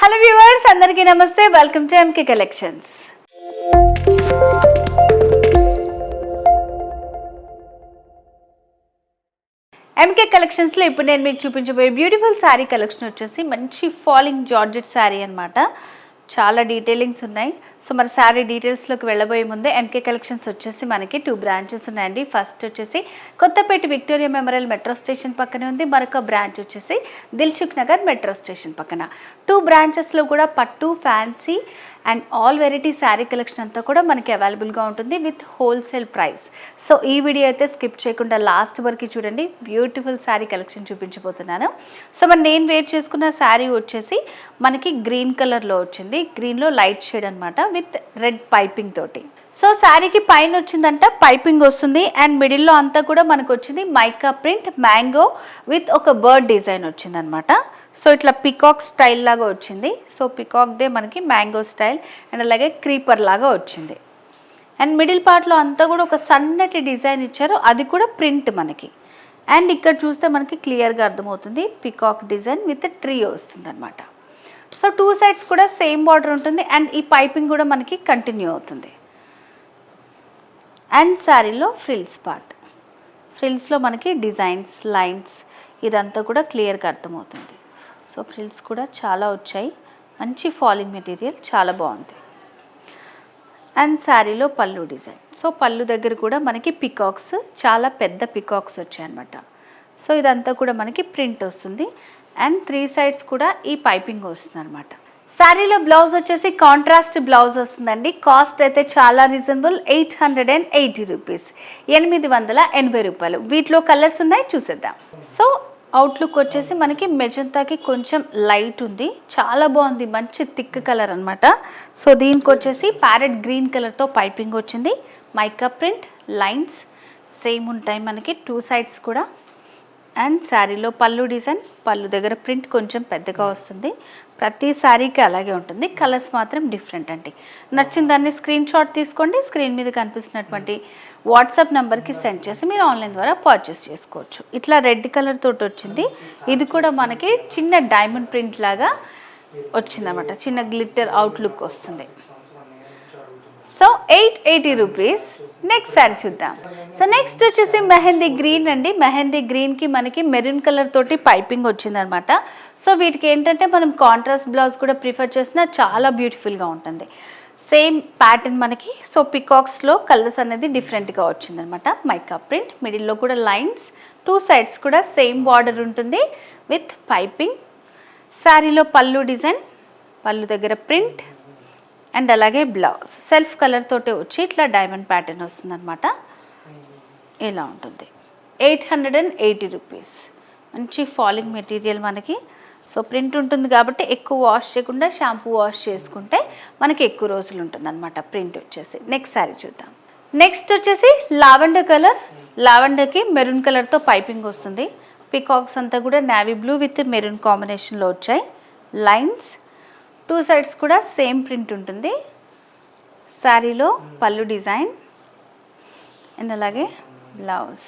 Hello viewers, అందరికీ నమస్తే. Welcome to MK collections. MK కలెక్షన్స్లో ఇప్పుడు నేను మీకు చూపించబోయే బ్యూటిఫుల్ శారీ కలెక్షన్ వచ్చేసి మంచి ఫాలింగ్ జార్జెట్ శారీ అనమాట. చాలా డీటెయిలింగ్స్ ఉన్నాయి. సో మరి శారీ డీటెయిల్స్లోకి వెళ్ళబోయే ముందే ఎంకే కలెక్షన్స్ వచ్చేసి మనకి 2 బ్రాంచెస్ ఉన్నాయండి. ఫస్ట్ వచ్చేసి Kothapeta Victoria Memorial metro station పక్కనే ఉంది. మరొక బ్రాంచ్ వచ్చేసి దిల్సుఖ్ నగర్ మెట్రో స్టేషన్ పక్కన. 2 బ్రాంచెస్లో కూడా పట్టు, fancy and all variety sari collection అంతా కూడా మనకి అవైలబుల్గా ఉంటుంది విత్ హోల్సేల్ ప్రైస్. సో ఈ వీడియో అయితే స్కిప్ చేయకుండా లాస్ట్ వరకు చూడండి. బ్యూటిఫుల్ శారీ కలెక్షన్ చూపించబోతున్నాను. సో మరి నేను వేర్ చేసుకున్న శారీ వచ్చేసి మనకి గ్రీన్ కలర్లో వచ్చింది. గ్రీన్లో లైట్ షేడ్ అనమాట విత్ రెడ్ పైపింగ్ తోటి. సో శారీకి పైన వచ్చిందంట పైపింగ్ వస్తుంది అండ్ మిడిల్లో అంతా కూడా మనకు వచ్చింది మైకా ప్రింట్ మ్యాంగో విత్ ఒక బర్డ్ డిజైన్ వచ్చింది అనమాట. సో ఇట్లా పికాక్ స్టైల్ లాగా వచ్చింది. సో పికాక్దే మనకి మ్యాంగో స్టైల్ అండ్ అలాగే క్రీపర్ లాగా వచ్చింది. అండ్ మిడిల్ పార్ట్లో అంతా కూడా ఒక సన్నటి డిజైన్ ఇచ్చారు, అది కూడా ప్రింట్ మనకి. అండ్ ఇక్కడ చూస్తే మనకి క్లియర్గా అర్థమవుతుంది పికాక్ డిజైన్ విత్ ట్రీ వస్తుంది అనమాట. సో 2 సైడ్స్ కూడా సేమ్ బార్డర్ ఉంటుంది అండ్ ఈ పైపింగ్ కూడా మనకి కంటిన్యూ అవుతుంది. అండ్ శారీలో ఫ్రిల్స్ పార్ట్, ఫ్రిల్స్లో మనకి డిజైన్స్ లైన్స్ ఇదంతా కూడా క్లియర్గా అర్థమవుతుంది. సో ఫ్రిల్స్ కూడా చాలా వచ్చాయి, మంచి ఫాలింగ్ మెటీరియల్, చాలా బాగుంది. అండ్ శారీలో పళ్ళు డిజైన్. సో పళ్ళు దగ్గర కూడా మనకి పికాక్స్, చాలా పెద్ద పికాక్స్ వచ్చాయన్నమాట. సో ఇదంతా కూడా మనకి ప్రింట్ వస్తుంది అండ్ 3 సైడ్స్ కూడా ఈ పైపింగ్ వస్తుంది అనమాట. శారీలో బ్లౌజ్ వచ్చేసి కాంట్రాస్ట్ బ్లౌజ్ వస్తుందండి. కాస్ట్ అయితే చాలా రీజనబుల్, 880 రూపీస్, 880 రూపాయలు. వీటిలో కలర్స్ ఉన్నాయి, చూసేద్దాం. సో అవుట్లుక్ వచ్చేసి మనకి మెజంతాకి కొంచెం లైట్ ఉంది, చాలా బాగుంది, మంచి థిక్ కలర్ అనమాట. సో దీనికి వచ్చేసి ప్యారెట్ గ్రీన్ కలర్తో పైపింగ్ వచ్చింది. మైకా ప్రింట్ లైన్స్ సేమ్ ఉంటాయి మనకి 2 సైడ్స్ కూడా. అండ్ శారీలో పళ్ళు డిజైన్, పళ్ళు దగ్గర ప్రింట్ కొంచెం పెద్దగా వస్తుంది. ప్రతి శారీకి అలాగే ఉంటుంది, కలర్స్ మాత్రం డిఫరెంట్ అండి. నచ్చిన దాన్ని స్క్రీన్ షాట్ తీసుకోండి. స్క్రీన్ మీద కనిపిస్తున్నటువంటి వాట్సాప్ నెంబర్కి సెండ్ చేసి మీరు ఆన్లైన్ ద్వారా పర్చేస్ చేసుకోవచ్చు. ఇట్లా రెడ్ కలర్ తోటి వచ్చింది. ఇది కూడా మనకి చిన్న డైమండ్ ప్రింట్ లాగా వచ్చిందన్నమాట, చిన్న గ్లిట్టర్ అవుట్లుక్ వస్తుంది. So 880 rupees. నెక్స్ట్ శారీ చూద్దాం. సో నెక్స్ట్ వచ్చేసి మెహందీ గ్రీన్ అండి. మెహందీ గ్రీన్కి మనకి మెరూన్ కలర్ తోటి పైపింగ్ వచ్చిందనమాట. సో వీటికి ఏంటంటే మనం కాంట్రాస్ట్ బ్లౌజ్ కూడా ప్రిఫర్ చేసినా చాలా బ్యూటిఫుల్గా ఉంటుంది. సేమ్ ప్యాటర్న్ మనకి. సో పికాక్స్లో కలర్స్ అనేది డిఫరెంట్గా వచ్చిందనమాట. మైకా ప్రింట్, మిడిల్లో కూడా లైన్స్, 2 సైడ్స్ కూడా సేమ్ బార్డర్ ఉంటుంది విత్ పైపింగ్. శారీలో పళ్ళు డిజైన్, పళ్ళు దగ్గర ప్రింట్ అండ్ అలాగే బ్లౌజ్ సెల్ఫ్ కలర్ తోటే వచ్చి ఇట్లా డైమండ్ ప్యాటర్న్ వస్తుందన్నమాట. ఇలా ఉంటుంది. 880 రూపీస్. మంచి ఫాలింగ్ మెటీరియల్ మనకి. సో ప్రింట్ ఉంటుంది కాబట్టి ఎక్కువ వాష్ చేయకుండా షాంపూ వాష్ చేసుకుంటే మనకి ఎక్కువ రోజులు ఉంటుంది అనమాట ప్రింట్ వచ్చేసి. నెక్స్ట్ శారీ చూద్దాం. నెక్స్ట్ వచ్చేసి లావెండర్ కలర్. లావెండర్కి మెరూన్ కలర్తో పైపింగ్ వస్తుంది. పికాక్స్ అంతా కూడా నావీ బ్లూ విత్ మెరూన్ కాంబినేషన్లో వచ్చాయి. లైన్స్ 2 సైడ్స్ కూడా సేమ్ ప్రింట్ ఉంటుంది. శారీలో పళ్ళు డిజైన్ అండ్ అలాగే బ్లౌజ్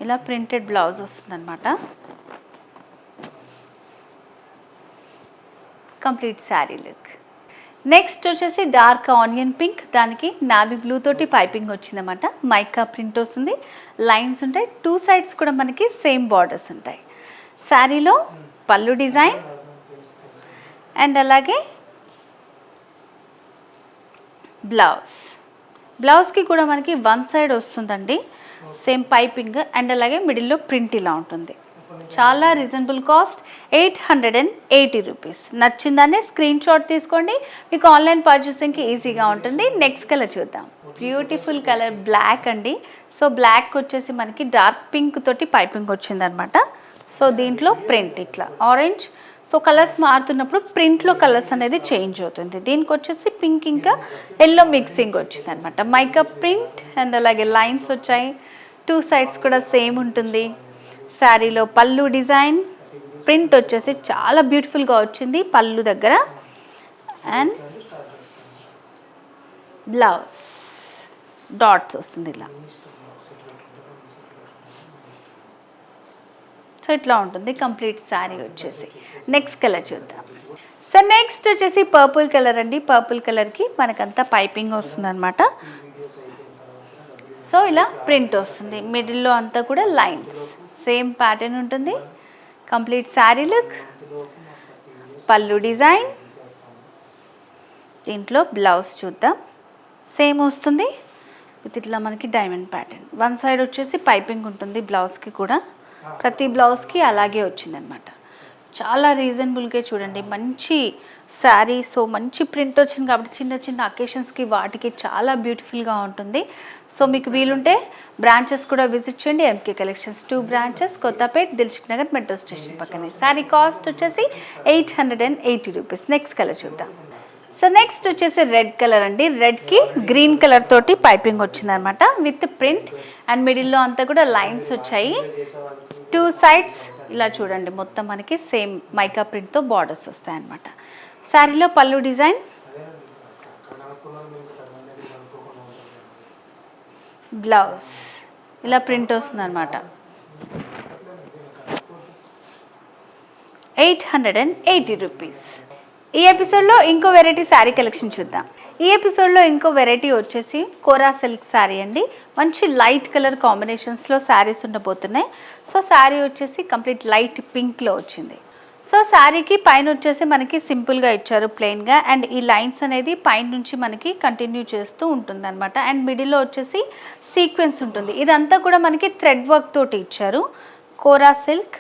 ఇలా ప్రింటెడ్ బ్లౌజ్ వస్తుందన్నమాట. Complete sari look. నెక్స్ట్ వచ్చేసి డార్క్ ఆనియన్ పింక్, దానికి నావీ బ్లూ తోటి పైపింగ్ వచ్చిందన్నమాట. మైకా ప్రింట్ వస్తుంది, లైన్స్ ఉంటాయి, 2 సైడ్స్ కూడా మనకి సేమ్ బార్డర్స్ ఉంటాయి. శారీలో పళ్ళు డిజైన్ అండ్ అలాగే బ్లౌజ్. బ్లౌజ్కి కూడా మనకి 1 సైడ్ వస్తుందండి సేమ్ పైపింగ్ అండ్ అలాగే మిడిల్లో ప్రింట్ ఇలా ఉంటుంది. చాలా రీజనబుల్ కాస్ట్, 880 రూపీస్. నచ్చిందాన్ని స్క్రీన్ షాట్ తీసుకోండి, మీకు ఆన్లైన్ పర్చేసింగ్కి ఈజీగా ఉంటుంది. నెక్స్ట్ కలర్ చూద్దాం. బ్యూటిఫుల్ కలర్ బ్లాక్ అండి. సో బ్లాక్ వచ్చేసి మనకి డార్క్ పింక్ తోటి పైపింగ్ వచ్చిందనమాట. సో దీంట్లో ప్రింట్ ఇట్లా ఆరెంజ్. సో కలర్స్ మారుతున్నప్పుడు ప్రింట్లో కలర్స్ అనేది చేంజ్ అవుతుంది. దీనికి వచ్చేసి పింక్ ఇంకా ఎల్లో మిక్సింగ్ వచ్చింది అనమాట. మైకా ప్రింట్ అండ్ అలాగే లైన్స్ వచ్చాయి, 2 సైడ్స్ కూడా సేమ్ ఉంటుంది. శారీలో పళ్ళు డిజైన్, ప్రింట్ వచ్చేసి చాలా బ్యూటిఫుల్గా వచ్చింది పళ్ళు దగ్గర. అండ్ బ్లౌజ్ డాట్స్ వస్తుంది ఇలా. సో ఇట్లా ఉంటుంది కంప్లీట్ శారీ వచ్చేసి. నెక్స్ట్ కలర్ చూద్దాం. సో నెక్స్ట్ వచ్చేసి పర్పుల్ కలర్ అండి. పర్పుల్ కలర్కి మనకంతా పైపింగ్ వస్తుంది అనమాట. సో ఇలా ప్రింట్ వస్తుంది, మిడిల్లో అంతా కూడా లైన్స్, సేమ్ ప్యాటర్న్ ఉంటుంది. కంప్లీట్ శారీ లుక్, పళ్ళు డిజైన్, దీంట్లో బ్లౌజ్ చూద్దాం. సేమ్ వస్తుంది విత్ ఇట్లా మనకి డైమండ్ ప్యాటర్న్. వన్ సైడ్ వచ్చేసి పైపింగ్ ఉంటుంది బ్లౌజ్కి కూడా, ప్రతి బ్లౌజ్కి అలాగే వచ్చిందనమాట. చాలా రీజనబుల్గా చూడండి, మంచి శారీ. సో మంచి ప్రింట్ వచ్చింది కాబట్టి చిన్న చిన్న అకేషన్స్కి వాటికి చాలా బ్యూటిఫుల్గా ఉంటుంది. సో మీకు వీలుంటే బ్రాంచెస్ కూడా విజిట్ చేయండి. MK collections 2 branches, Kothapet, Dilsukhnagar metro station పక్కనే. శారీ కాస్ట్ వచ్చేసి 880 రూపీస్. నెక్స్ట్ కలర్ చూద్దాం. సో నెక్స్ట్ వచ్చేసి రెడ్ కలర్ అండి. రెడ్కి గ్రీన్ కలర్ తోటి పైపింగ్ వచ్చిందనమాట విత్ ప్రింట్, అండ్ మిడిల్లో అంతా కూడా లైన్స్ వచ్చాయి. 2 సైడ్స్ ఇలా చూడండి, మొత్తం మనకి సేమ్ మైకా ప్రింట్తో బార్డర్స్ వస్తాయి అన్నమాట. శారీలో పళ్ళు డిజైన్, బ్లౌజ్ ఇలా ప్రింట్ వస్తుంది అనమాట. 880 రూపీస్. ఈ ఎపిసోడ్లో ఇంకో వెరైటీ శారీ కలెక్షన్ చూద్దాం. ఈ ఎపిసోడ్లో ఇంకో వెరైటీ వచ్చేసి కోరా సిల్క్ శారీ అండి. మంచి లైట్ కలర్ కాంబినేషన్స్లో శారీస్ ఉండబోతున్నాయి. సో శారీ వచ్చేసి కంప్లీట్ లైట్ పింక్లో వచ్చింది. సో శారీకి పైన వచ్చేసి మనకి సింపుల్గా ఇచ్చారు ప్లెయిన్గా, అండ్ ఈ లైన్స్ అనేది పైన నుంచి మనకి కంటిన్యూ చేస్తూ ఉంటుంది అనమాట. అండ్ మిడిల్లో వచ్చేసి సీక్వెన్స్ ఉంటుంది. ఇదంతా కూడా మనకి థ్రెడ్ వర్క్ తోటి ఇచ్చారు, కోరా సిల్క్.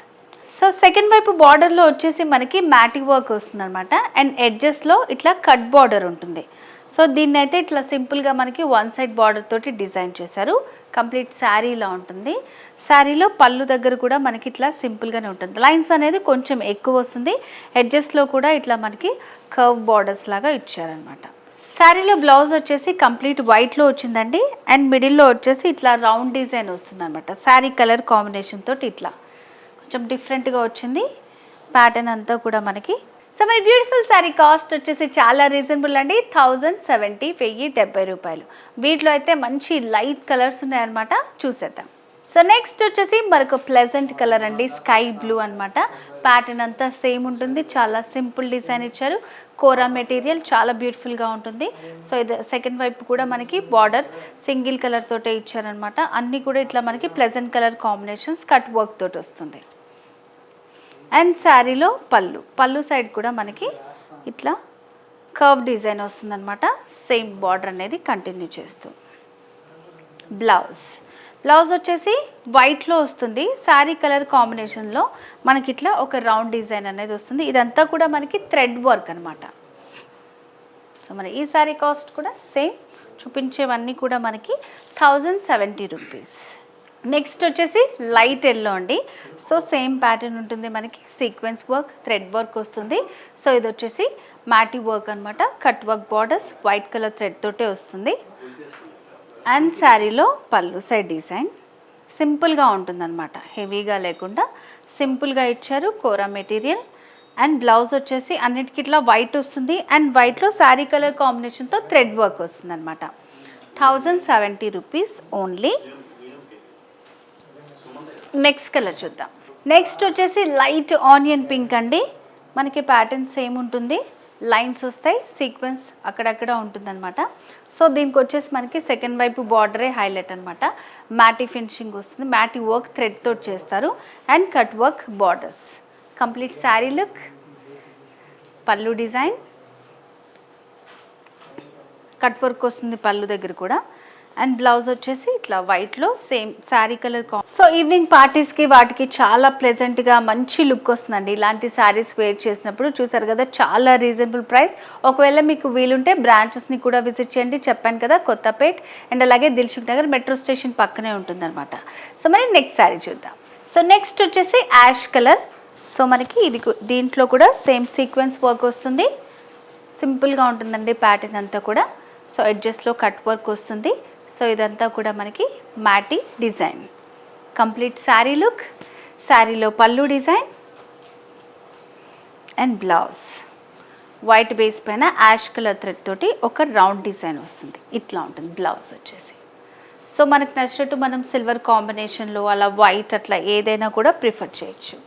సో సెకండ్ వైపు బార్డర్లో వచ్చేసి మనకి మ్యాటిక్ వర్క్ వస్తుంది అనమాట. అండ్ ఎడ్జెస్లో ఇట్లా కట్ బార్డర్ ఉంటుంది. సో దీన్ని అయితే ఇట్లా సింపుల్గా మనకి 1 సైడ్ బార్డర్ తోటి డిజైన్ చేశారు. కంప్లీట్ శారీ ఇలా ఉంటుంది. శారీలో పళ్ళు దగ్గర కూడా మనకి ఇట్లా సింపుల్గానే ఉంటుంది. లైన్స్ అనేది కొంచెం ఎక్కువ వస్తుంది. ఎడ్జెస్లో కూడా ఇట్లా మనకి కర్వ్ బార్డర్స్ లాగా ఇచ్చారనమాట. శారీలో బ్లౌజ్ వచ్చేసి కంప్లీట్ వైట్లో వచ్చిందండి. అండ్ మిడిల్లో వచ్చేసి ఇట్లా రౌండ్ డిజైన్ వస్తుంది అనమాట. శారీ కలర్ కాంబినేషన్ తోటి ఇట్లా కొంచెం డిఫరెంట్గా వచ్చింది ప్యాటర్న్ అంతా కూడా మనకి. సో మరి బ్యూటిఫుల్ శారీ కాస్ట్ వచ్చేసి చాలా రీజనబుల్ అండి. 1070 రూపాయలు. వీటిలో అయితే మంచి లైట్ కలర్స్ ఉన్నాయన్నమాట, చూసేద్దాం. సో నెక్స్ట్ వచ్చేసి మరొక ప్లెజెంట్ కలర్ అండి, స్కై బ్లూ అనమాట. ప్యాటర్న్ అంతా సేమ్ ఉంటుంది, చాలా సింపుల్ డిజైన్ ఇచ్చారు. కోరా మెటీరియల్ చాలా బ్యూటిఫుల్గా ఉంటుంది. సో ఇది సెకండ్ వైపు కూడా మనకి బార్డర్ సింగిల్ కలర్ తోటే ఇచ్చారనమాట. అన్నీ కూడా ఇట్లా మనకి pleasant colour combinations cut work తోటి వస్తుంది. అండ్ శారీలో పళ్ళు సైడ్ కూడా మనకి ఇట్లా కర్వ్ డిజైన్ వస్తుందన్నమాట. సేమ్ బార్డర్ అనేది కంటిన్యూ చేస్తూ. బ్లౌజ్ వచ్చేసి వైట్లో వస్తుంది. శారీ కలర్ కాంబినేషన్లో మనకి ఇట్లా ఒక రౌండ్ డిజైన్ అనేది వస్తుంది. ఇదంతా కూడా మనకి థ్రెడ్ వర్క్ అనమాట. సో మరి ఈ శారీ కాస్ట్ కూడా సేమ్, చూపించేవన్నీ కూడా మనకి 1070 రూపీస్. నెక్స్ట్ వచ్చేసి లైట్ ఎల్లో అండి. సో సేమ్ ప్యాటర్న్ ఉంటుంది మనకి, సీక్వెన్స్ వర్క్, థ్రెడ్ వర్క్ వస్తుంది. సో ఇది వచ్చేసి మ్యాటి వర్క్ అనమాట. Cut work borders white colour thread తోటే వస్తుంది. అండ్ శారీలో పళ్ళు సైడ్ డిజైన్ సింపుల్గా ఉంటుందన్నమాట, హెవీగా లేకుండా సింపుల్గా ఇచ్చారు. కోరా మెటీరియల్. అండ్ బ్లౌజ్ వచ్చేసి అన్నిటికీ ఇట్లా వైట్ వస్తుంది. అండ్ వైట్లో శారీ కలర్ కాంబినేషన్తో థ్రెడ్ వర్క్ వస్తుంది అనమాట. 1070 రూపీస్ ఓన్లీ. నెక్స్ట్ కలర్ చూద్దాం. నెక్స్ట్ వచ్చేసి లైట్ ఆనియన్ పింక్ అండి. మనకి ప్యాటర్న్ సేమ్ ఉంటుంది, లైన్స్ వస్తాయి, సీక్వెన్స్ అక్కడక్కడ ఉంటుందన్నమాట. సో దీనికి వచ్చేసి మనకి సెకండ్ వైపు బార్డరే హైలైట్ అనమాట. మ్యాటి ఫినిషింగ్ వస్తుంది, మ్యాటి వర్క్ థ్రెడ్ తోటి చేస్తారు. And cut work borders. Complete sari look, పళ్ళు డిజైన్, కట్ వర్క్ వస్తుంది పళ్ళు దగ్గర కూడా. అండ్ బ్లౌజ్ వచ్చేసి ఇట్లా వైట్లో same sari colour. So evening పార్టీస్కి వాటికి చాలా ప్లెజెంట్గా మంచి లుక్ వస్తుందండి ఇలాంటి శారీస్ వేర్ చేసినప్పుడు. చూసారు కదా, చాలా రీజనబుల్ ప్రైస్. ఒకవేళ మీకు వీలుంటే బ్రాంచెస్ని కూడా విజిట్ చేయండి. చెప్పాను కదా, కొత్తపేట్ అండ్ అలాగే దిల్సుఖ్ నగర్ మెట్రో స్టేషన్ పక్కనే ఉంటుందన్నమాట. సో మరి నెక్స్ట్ శారీ చూద్దాం. సో నెక్స్ట్ వచ్చేసి యాష్ కలర్. సో మనకి ఇది దీంట్లో కూడా సేమ్ సీక్వెన్స్ వర్క్ వస్తుంది, సింపుల్గా ఉంటుందండి ప్యాటర్న్ అంతా కూడా. సో ఎడ్జెస్లో కట్ వర్క్ వస్తుంది. సో ఇదంతా కూడా మనకి మ్యాటి డిజైన్. కంప్లీట్ శారీ లుక్, శారీలో పళ్ళు design and blouse white base పైన యాష్ కలర్ థ్రెడ్ తోటి ఒక రౌండ్ డిజైన్ వస్తుంది. ఇట్లా ఉంటుంది బ్లౌజ్ వచ్చేసి. సో మనకు నచ్చినట్టు మనం సిల్వర్ కాంబినేషన్లో అలా వైట్ అట్లా ఏదైనా కూడా ప్రిఫర్ చేయొచ్చు.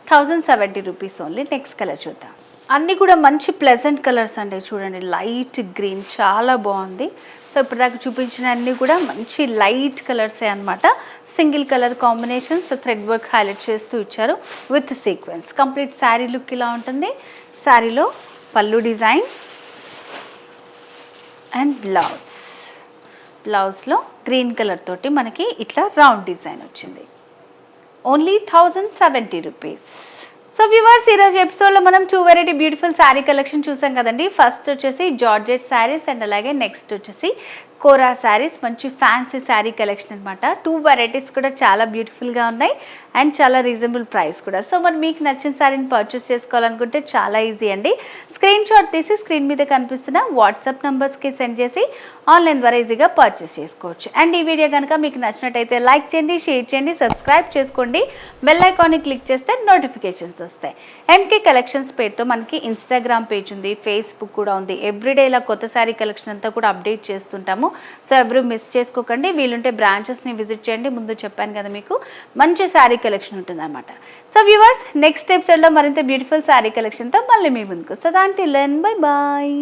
1070 రూపీస్ ఓన్లీ. నెక్స్ట్ కలర్ చూద్దాం. అన్నీ కూడా మంచి ప్లెజెంట్ కలర్స్ అండి. చూడండి లైట్ గ్రీన్ చాలా బాగుంది. సో ఇప్పుడు దాకా చూపించిన అన్నీ కూడా మంచి లైట్ కలర్సే అనమాట. Single colour combinations, thread work highlight చేస్తూ ఇచ్చారు with sequence. Complete sari look ఇలా ఉంటుంది. శారీలో పళ్ళు డిజైన్ అండ్ బ్లౌజ్లో గ్రీన్ కలర్ తోటి మనకి ఇట్లా రౌండ్ డిజైన్ వచ్చింది. Only 1070 rupees. సో వ్యూవర్స్, ఈరోజు ఎపిసోడ్లో మనం 2 వెరైటీ బ్యూటిఫుల్ శారీ కలెక్షన్ చూసాం కదండి. ఫస్ట్ వచ్చేసి జార్జెట్ శారీస్ అండ్ అలాగే నెక్స్ట్ వచ్చేసి కోరా శారీస్. మంచి ఫ్యాన్సీ శారీ కలెక్షన్ అనమాట. 2 వెరైటీస్ కూడా చాలా బ్యూటిఫుల్గా ఉన్నాయి అండ్ చాలా రీజనబుల్ ప్రైస్ కూడా. సో మరి మీకు నచ్చిన శారీని పర్చేస్ చేసుకోవాలనుకుంటే చాలా ఈజీ అండి. స్క్రీన్ షాట్ తీసి స్క్రీన్ మీద కనిపిస్తున్న వాట్సాప్ నెంబర్స్కి సెండ్ చేసి ఆన్లైన్ ద్వారా ఈజీగా పర్చేస్ చేసుకోవచ్చు. అండ్ ఈ వీడియో కనుక మీకు నచ్చినట్టయితే లైక్ చేయండి, షేర్ చేయండి, సబ్స్క్రైబ్ చేసుకోండి. బెల్ ఐకాన్ని క్లిక్ చేస్తే నోటిఫికేషన్స్ వస్తాయి. ఎంకే కలెక్షన్స్ పేరుతో మనకి ఇన్స్టాగ్రామ్ పేజ్ ఉంది, ఫేస్బుక్ కూడా ఉంది. ఎవ్రీడే ఇలా కొత్త శారీ కలెక్షన్ అంతా కూడా అప్డేట్ చేస్తుంటాము. సో ఎవరు మిస్ చేసుకోకండి. వీలుంటే బ్రాంచెస్ని విజిట్ చేయండి. ముందు చెప్పాను కదా మీకు మంచి శారీ కలెక్షన్ ఉంటుంది అనమాట. సో వ్యూవర్స్, నెక్స్ట్ ఎపిసోడ్లో మరింత బ్యూటిఫుల్ శారీ కలెక్షన్తో మళ్ళీ మీ ముందుకు వస్తుంది. Until then bye bye.